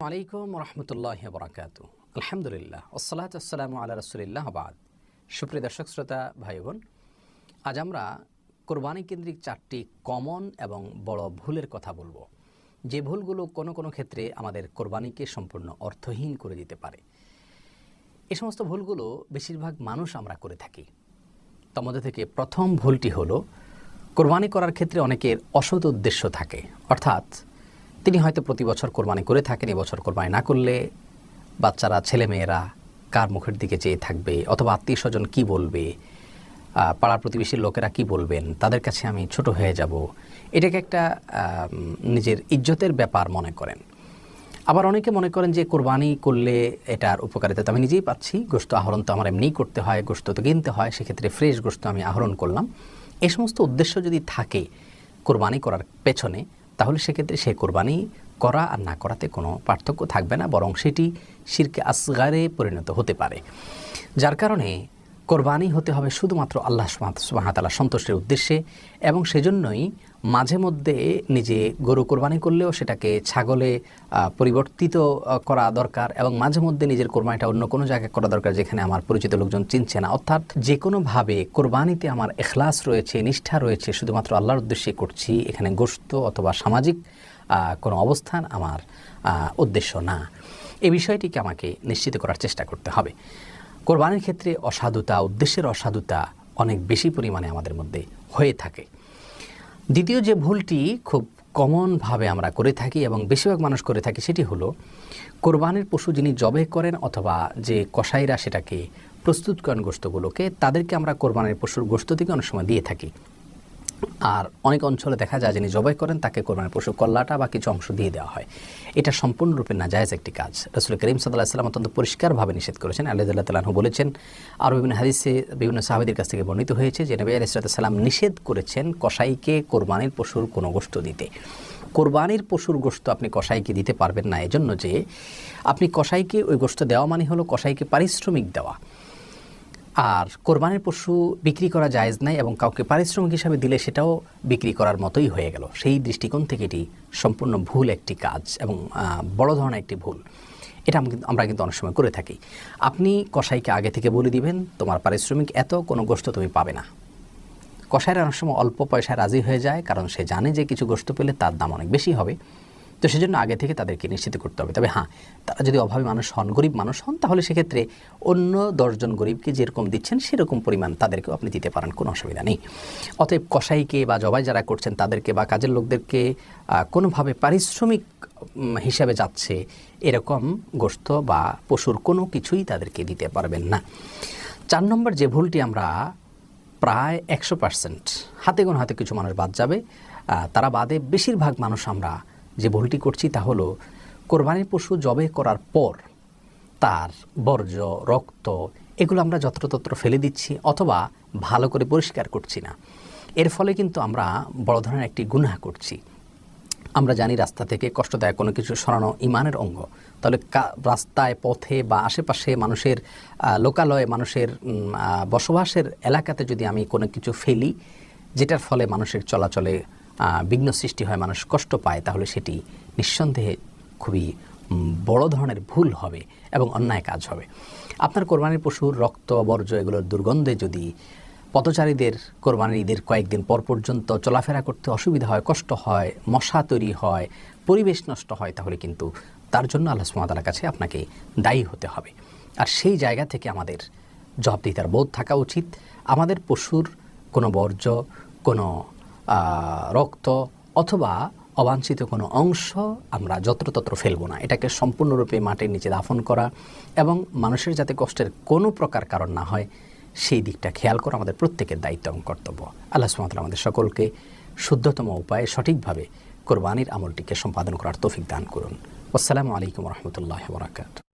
আলাইকুম রহমতুল্লাহ বরাকাতু। আলহামদুলিল্লাহ ওসসালাতু ওয়াসসালামু আলা রাসূলিল্লাহ বাদ। সুপ্রিয় দর্শক শ্রোতা ভাই বোন, আজ আমরা কোরবানি কেন্দ্রিক 4টি কমন এবং বড় ভুলের কথা বলবো, যে ভুলগুলো কোনো কোনো ক্ষেত্রে আমাদের কোরবানিকে সম্পূর্ণ অর্থহীন করে দিতে পারে। এই সমস্ত ভুলগুলো বেশিরভাগ মানুষ আমরা করে থাকি। তার মধ্যে থেকে প্রথম ভুলটি হলো, কোরবানি করার ক্ষেত্রে অনেকের অসৎ উদ্দেশ্য থাকে। অর্থাৎ তিনি হয়তো প্রতি বছর কোরবানি করে থাকেন, এবছর কোরবানি না করলে বাচ্চারা ছেলেমেয়েরা কার মুখের দিকে চেয়ে থাকবে, অথবা আত্মীয় স্বজন কী বলবে, পাড়া প্রতিবেশীর লোকেরা কি বলবেন, তাদের কাছে আমি ছোট হয়ে যাব, এটাকে একটা নিজের ইজ্জতের ব্যাপার মনে করেন। আবার অনেকে মনে করেন যে কোরবানি করলে এটার উপকারিতা তো আমি নিজেই পাচ্ছি, গোশত আহরণ তো আমার এমনিই করতে হয়, গোশত তো কিনতে হয়, সেক্ষেত্রে ফ্রেশ গোশত আমি আহরণ করলাম। এই সমস্ত উদ্দেশ্য যদি থাকে কোরবানি করার পেছনে, তাহলে সেক্ষেত্রে সে কোরবানি করা আর না করাতে কোনো পার্থক্য থাকবে না, বরং সেটি শিরকে আসগারে পরিণত হতে পারে। যার কারণে কোরবানি হতে হবে শুধুমাত্র আল্লাহ সুবহানাহু ওয়া তাআলা সন্তুষ্টির উদ্দেশ্যে, এবং সেজন্যই মাঝে মধ্যে নিজে গরু কোরবানি করলেও সেটাকে ছাগলে পরিবর্তিত করা দরকার, এবং মাঝে মধ্যে নিজের কোরবানিটা অন্য কোনো জায়গায় করা দরকার যেখানে আমার পরিচিত লোকজন চিনছে না। অর্থাৎ যে কোনোভাবে কোরবানিতে আমার ইখলাস রয়েছে, নিষ্ঠা রয়েছে, শুধুমাত্র আল্লাহর উদ্দেশ্যে করছি, এখানে গোশত অথবা সামাজিক কোনো অবস্থান আমার উদ্দেশ্য না। এই বিষয়টিকে আমাকে নিশ্চিত করার চেষ্টা করতে হবে। কোরবানির ক্ষেত্রে অসাধুতা, উদ্দেশ্যের অসাধুতা অনেক বেশি পরিমাণে আমাদের মধ্যে হয়ে থাকে। দ্বিতীয় যে ভুলটি খুব কমনভাবে আমরা করে থাকি এবং বেশিরভাগ মানুষ করে থাকি, সেটি হলো কোরবানির পশু যিনি জবে করেন অথবা যে কসাইরা সেটাকে প্রস্তুত করেন গোশতগুলোকে, তাদেরকে আমরা কোরবানির পশুর গোশত থেকে অনেক সময় দিয়ে থাকি। আর অনেক অঞ্চলে দেখা যায় যিনি জবাই করেন তাকে কোরবানির পশুর কল্লাটা বা কিছু অংশ দিয়ে দেওয়া হয়। এটা সম্পূর্ণরূপে নাজায়েজ একটি কাজ। রাসূল করিম সাল্লাল্লাহু আলাইহি ওয়াসাল্লাম অত্যন্ত পরিষ্কারভাবে নিষেধ করেছেন। আলী রাদিয়াল্লাহু তাআলা আনহু বলেছেন, আর বিভিন্ন হাদিসে বিভিন্ন সাহাবীদের কাছ থেকে বর্ণিত হয়েছে যে নবী আলাইহিস সালাম নিষেধ করেছেন কসাইকে কোরবানির পশুর কোনো গোশত দিতে। কোরবানির পশুর গোশত আপনি কসাইকে দিতে পারবেন না, এজন্য যে আপনি কসাইকে ওই গোশত দেওয়া মানে হলো কসাইকে পারিশ্রমিক দেওয়া। আর কোরবানির পশু বিক্রি করা জায়েজ নাই, এবং কাউকে পারিশ্রমিক হিসাবে দিলে সেটাও বিক্রি করার মতোই হয়ে গেল। সেই দৃষ্টিকোণ থেকে এটি সম্পূর্ণ ভুল একটি কাজ এবং বড় ধরনের একটি ভুল। এটা আমরা কিন্তু অনেক সময় করে থাকি। আপনি কসাইকে আগে থেকে বলে দিবেন, তোমার পারিশ্রমিক এত, কোনো গোশত তুমি পাবে না। কসাইরা অনেক সময় অল্প পয়সায় রাজি হয়ে যায়, কারণ সে জানে যে কিছু গোশত পেলে তার দাম অনেক বেশি হবে। তো সেজন্য আগে থেকে তাদেরকে নিশ্চিত করতে হবে। তবে হ্যাঁ, তারা যদি অভাবী মানুষ হন, গরিব মানুষ হন, তাহলে সেক্ষেত্রে অন্য 10 জন গরিবকে যেরকম দিচ্ছেন সেরকম পরিমাণ তাদেরকেও আপনি দিতে পারেন, কোনো অসুবিধা নেই। অতএব কসাইকে বা জবাই যারা করছেন তাদেরকে বা কাজের লোকদেরকে কোনোভাবে পারিশ্রমিক হিসাবে যাচ্ছে এরকম গোশত বা পশুর কোনো কিছুই তাদেরকে দিতে পারবেন না। 4 নম্বর যে ভুলটি আমরা প্রায় 100% হাতে গোনা হাতে কিছু মানুষ বাদ যাবে, তারা বাদে বেশিরভাগ মানুষ আমরা যে ভুলটি করছি তা হলো কোরবানির পশু জবে করার পর তার বর্জ্য, রক্ত এগুলো আমরা যত্রতত্র ফেলে দিচ্ছি অথবা ভালো করে পরিষ্কার করছি না। এর ফলে কিন্তু আমরা বড় ধরনের একটি গুনাহ করছি। আমরা জানি রাস্তা থেকে কষ্টদায়ক কোনো কিছু সরানো ঈমানের অঙ্গ। তাহলে রাস্তায়, পথে বা আশেপাশে মানুষের লোকালয়ে, মানুষের বসবাসের এলাকাতে যদি আমি কোনো কিছু ফেলি যেটার ফলে মানুষের চলাচলে বিঘ্ন সৃষ্টি হয়, মানুষ কষ্ট পায়, তাহলে সেটি নিঃসন্দেহে খুবই বড় ধরনের ভুল হবে এবং অন্যায় কাজ হবে। আপনার কোরবানির পশুর রক্ত, বর্জ্য এগুলোর দুর্গন্ধে যদি পথচারীদের কোরবানির ঈদের কয়েকদিন পর পর্যন্ত চলাফেরা করতে অসুবিধা হয়, কষ্ট হয়, মশা তৈরি হয়, পরিবেশ নষ্ট হয়, তাহলে কিন্তু তার জন্য আল্লাহ সুবহানাহু ওয়া তাআলার কাছে আপনাকে দায়ী হতে হবে। আর সেই জায়গা থেকে আমাদের জবাবদিহিতার বোধ থাকা উচিত। আমাদের পশুর কোনো বর্জ্য, কোনো রক্ত অথবা অবাঞ্ছিত কোনো অংশ আমরা যত্রতত্র ফেলবো না। এটাকে সম্পূর্ণরূপে মাটির নিচে দাফন করা এবং মানুষের যাতে কষ্টের কোনো প্রকার কারণ না হয় সেই দিকটা খেয়াল করা আমাদের প্রত্যেকের দায়িত্ব এবং কর্তব্য। আল্লাহ সুবহানাহু ওয়া তাআলা আমাদের সকলকে শুদ্ধতম উপায়ে সঠিকভাবে কোরবানির আমলটিকে সম্পাদন করার তৌফিক দান করুন। আসসালামু আলাইকুম ওয়া রাহমাতুল্লাহি ওয়া বারাকাতুহু।